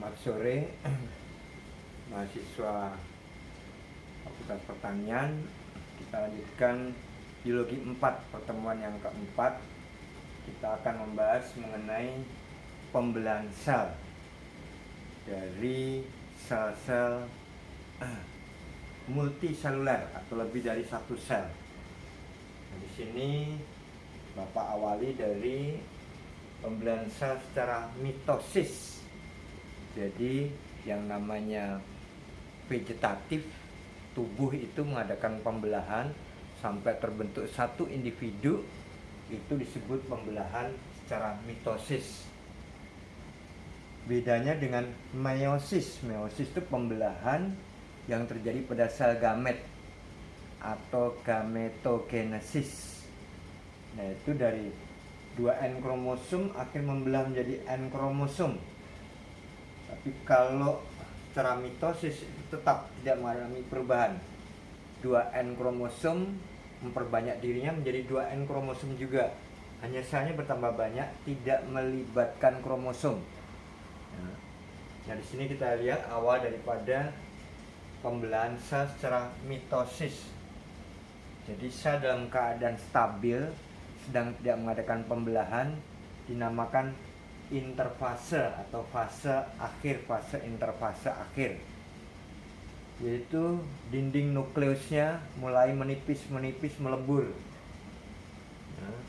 Selamat sore mahasiswa Fakultas Pertanian. Kita lanjutkan biologi 4, pertemuan yang keempat. Kita akan membahas mengenai pembelahan sel dari sel-sel multiseluler atau lebih dari satu sel. Nah, di sini Bapak awali dari pembelahan sel secara mitosis. Jadi yang namanya vegetatif, tubuh itu mengadakan pembelahan sampai terbentuk satu individu, itu disebut pembelahan secara mitosis. Bedanya dengan meiosis. Meiosis itu pembelahan yang terjadi pada sel gamet atau gametogenesis. Nah, itu dari 2N kromosom akhirnya membelah menjadi N kromosom. Tapi kalau secara mitosis itu tetap tidak mengalami perubahan. 2N kromosom memperbanyak dirinya menjadi 2N kromosom juga. Hanya selnya bertambah banyak, tidak melibatkan kromosom. Nah, di sini kita lihat awal daripada pembelahan sel secara mitosis. Jadi sel dalam keadaan stabil, sedang tidak mengadakan pembelahan, dinamakan interfase atau fase akhir, fase interfase akhir, yaitu dinding nukleusnya mulai menipis melebur. Nah,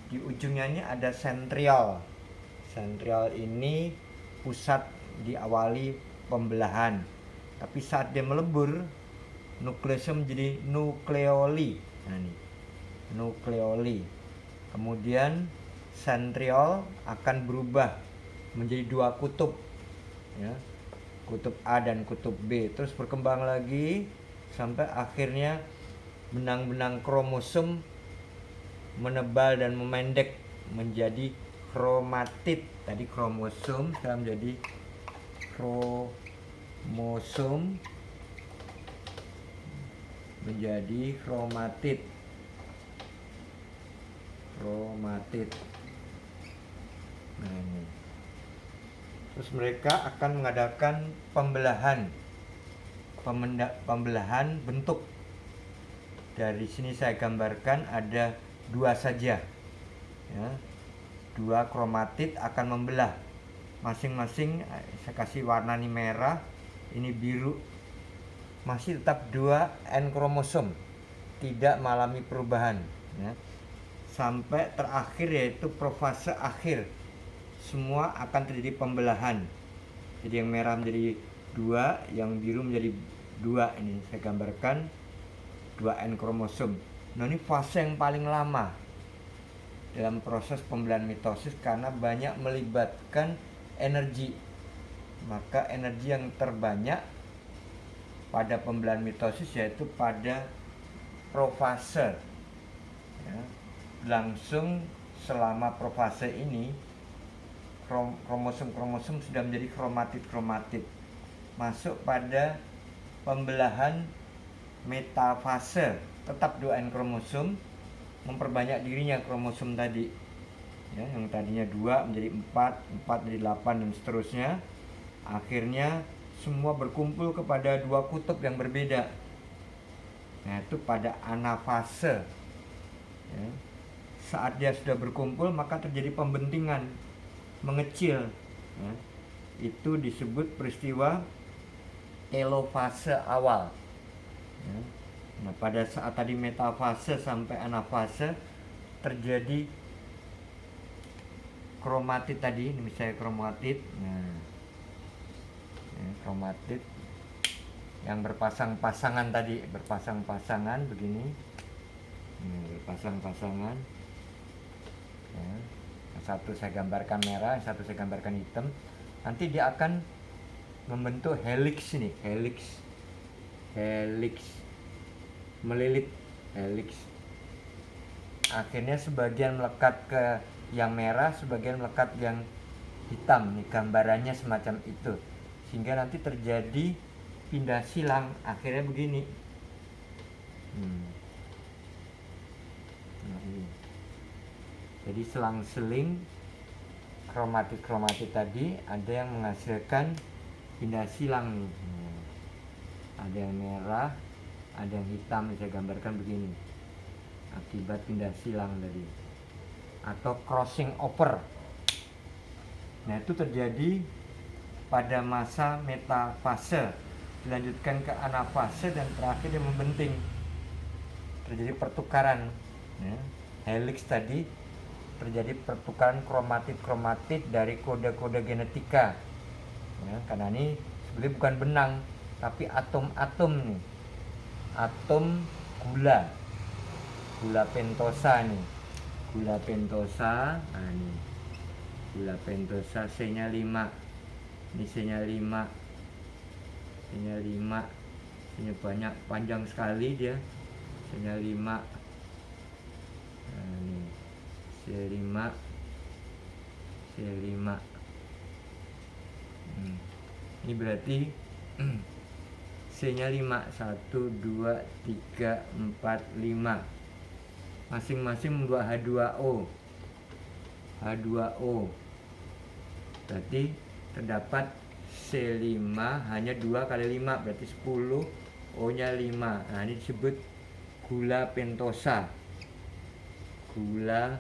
di ujungnya ini ada sentriol. Sentriol ini pusat diawali pembelahan, tapi saat dia melebur nukleusnya menjadi nukleoli. Nah, ini nukleoli. Kemudian sentriol akan berubah menjadi dua kutub, ya, kutub A dan kutub B, terus berkembang lagi sampai akhirnya benang-benang kromosom menebal dan memendek menjadi kromatid. Tadi kromosom sekarang menjadi kromosom, menjadi kromatid. Nah, ini. Terus mereka akan mengadakan pembelahan bentuk. Dari sini saya gambarkan ada dua saja, ya. Dua kromatid akan membelah masing-masing. Saya kasih warna ini merah, ini biru. Masih tetap 2N kromosom, tidak mengalami perubahan, ya. Sampai terakhir yaitu profase akhir, semua akan terjadi pembelahan. Jadi yang merah menjadi 2, yang biru menjadi 2. Ini saya gambarkan 2N kromosom. Nah, ini fase yang paling lama dalam proses pembelahan mitosis karena banyak melibatkan energi. Maka energi yang terbanyak pada pembelahan mitosis yaitu pada profase, ya. Langsung selama profase ini kromosom sudah menjadi kromatid. Masuk pada pembelahan metafase, tetap 2N kromosom, memperbanyak dirinya kromosom tadi, ya, yang tadinya 2 menjadi 4 menjadi 8 dan seterusnya. Akhirnya semua berkumpul kepada dua kutub yang berbeda. Nah, itu pada anafase, ya. Saat dia sudah berkumpul maka terjadi pembentingan, mengecil, ya. Itu disebut peristiwa telofase awal, ya. Nah, pada saat tadi metafase sampai anafase terjadi kromatid tadi, ini misalnya kromatid. Nah, ya, kromatid yang berpasang-pasangan tadi, berpasang-pasangan begini, berpasang-pasangan, ya. Yang satu saya gambarkan merah, yang satu saya gambarkan hitam. Nanti dia akan membentuk helix ini, helix melilit, helix. Akhirnya sebagian melekat ke yang merah, sebagian melekat yang hitam. Nih gambarannya semacam itu, sehingga nanti terjadi pindah silang. Akhirnya begini. Nah, ini. Jadi selang-seling kromatit tadi ada yang menghasilkan pindah silang nih. Ada yang merah, ada yang hitam, saya gambarkan begini, akibat pindah silang tadi atau crossing over. Nah, itu terjadi pada masa metafase, dilanjutkan ke anafase, dan terakhir dia membenting. Terjadi pertukaran, ya. Helix tadi terjadi pertukaran kromatit dari kode-kode genetika, ya, karena ini sebenarnya bukan benang tapi atom-atom nih, atom gula pentosa nih, gula pentosa. Nah, ini gula pentosa, C-nya 5, ini C-nya 5, C-nya 5, C-nya banyak, panjang sekali dia, C-nya 5. Nah, ini C5, C5. Ini berarti C-nya 5, 1, 2, 3, 4, 5. Masing-masing membuat H2O. H2O. Berarti terdapat C5 hanya 2 kali 5, berarti 10, O-nya 5. Nah, ini disebut gula pentosa. Gula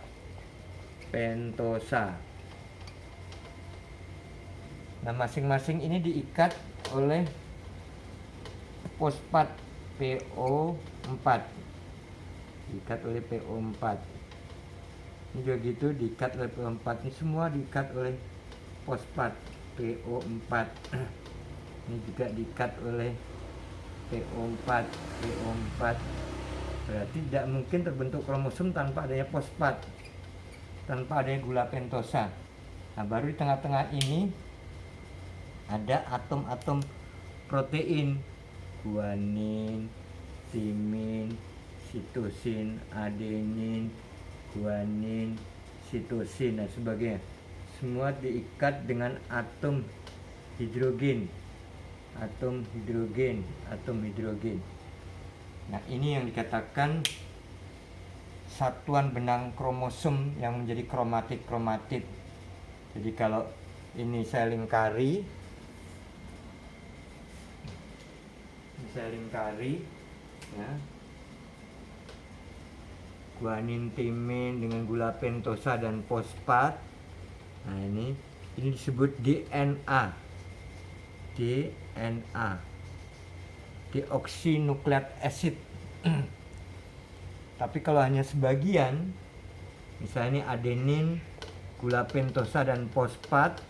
pentosa. Nah, masing-masing ini diikat oleh fosfat PO4. Diikat oleh PO4. Ini juga gitu, diikat oleh PO4. Ini semua diikat oleh fosfat PO4. Ini juga diikat oleh PO4. Berarti tidak mungkin terbentuk kromosom tanpa adanya fosfat, tanpa adanya gula pentosa. Nah, baru di tengah-tengah ini ada atom-atom protein, guanin, timin, sitosin, adenin, guanin, sitosin, dan sebagainya. Semua diikat dengan atom hidrogen. Nah, ini yang dikatakan satuan benang kromosom yang menjadi kromatit. Jadi kalau ini saya lingkari, ya, guanin, timin dengan gula pentosa dan fosfat. Nah, ini disebut DNA, deoxynucleic acid. Tapi kalau hanya sebagian, misalnya ini adenin, gula pentosa dan fosfat,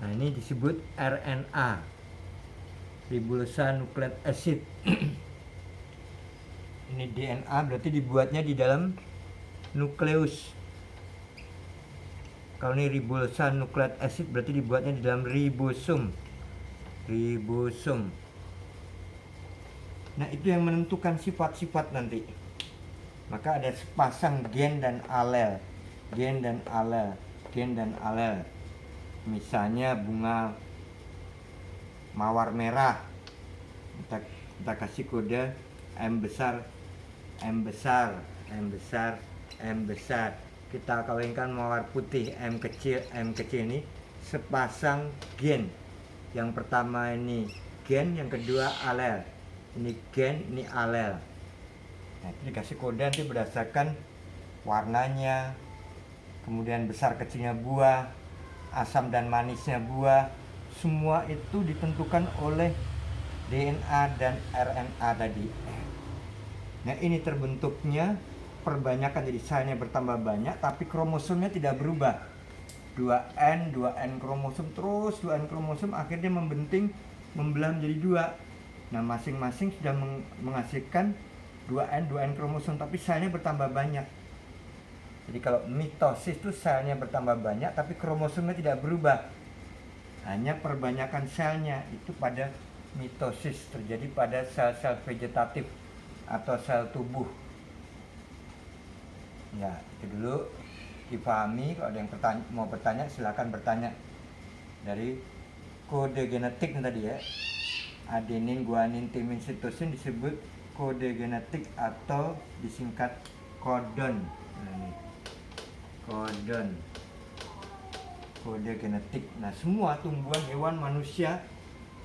nah ini disebut RNA, ribonucleic acid. Ini DNA berarti dibuatnya di dalam nukleus. Kalau ini ribonucleic acid berarti dibuatnya di dalam ribosom. Nah, itu yang menentukan sifat-sifat nanti. Maka ada sepasang gen dan alel. Misalnya bunga mawar merah, kita kasih kode M besar. Kita kawinkan mawar putih M kecil ini, sepasang gen. Yang pertama ini gen, yang kedua alel. Ini gen, ini alel. Nah, itu dikasih kode nanti berdasarkan warnanya, kemudian besar kecilnya buah, asam dan manisnya buah. Semua itu ditentukan oleh DNA dan RNA tadi. Nah, ini terbentuknya perbanyakan, jadi selnya bertambah banyak tapi kromosomnya tidak berubah. 2N kromosom, terus 2N kromosom akhirnya membenting, membelah menjadi 2. Nah, masing-masing sudah menghasilkan 2N kromosom, tapi selnya bertambah banyak. Jadi kalau mitosis itu selnya bertambah banyak tapi kromosomnya tidak berubah, hanya perbanyakan selnya. Itu pada mitosis, terjadi pada sel-sel vegetatif atau sel tubuh. Ya, itu dulu dipahami. Kalau ada yang mau bertanya, silakan bertanya. Dari kode genetik tadi ya, adenin, guanin, timin, sitosin disebut kode genetik atau disingkat kodon. Nah, ini kodon. kode genetik. Nah, semua tumbuhan, hewan, manusia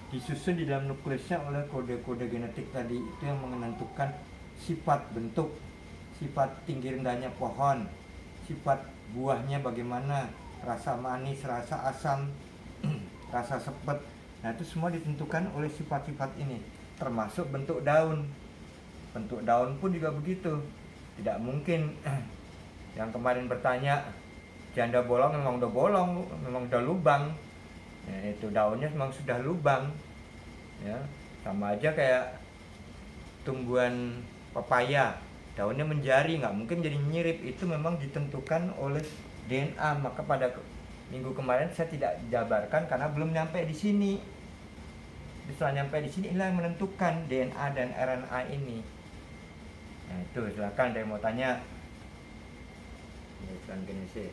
disusun di dalam nukleusnya oleh kode-kode genetik tadi. Itu yang menentukan sifat bentuk, sifat tinggi rendahnya pohon, sifat buahnya bagaimana, rasa manis, rasa asam, rasa sepet. Nah, itu semua ditentukan oleh sifat-sifat ini, termasuk bentuk daun. Bentuk daun pun juga begitu. Tidak mungkin yang kemarin bertanya, janda bolong memang udah bolong, memang udah lubang. Ya, itu daunnya memang sudah lubang. Ya, sama aja kayak tumbuhan pepaya, daunnya menjari, nggak mungkin jadi nyirip. Itu memang ditentukan oleh DNA. Maka pada minggu kemarin saya tidak jabarkan karena belum nyampe di sini. Setelah nyampe di sini, inilah yang menentukan DNA dan RNA ini. Nah, itu silakan ada yang mau tanya. Silakan gini sih.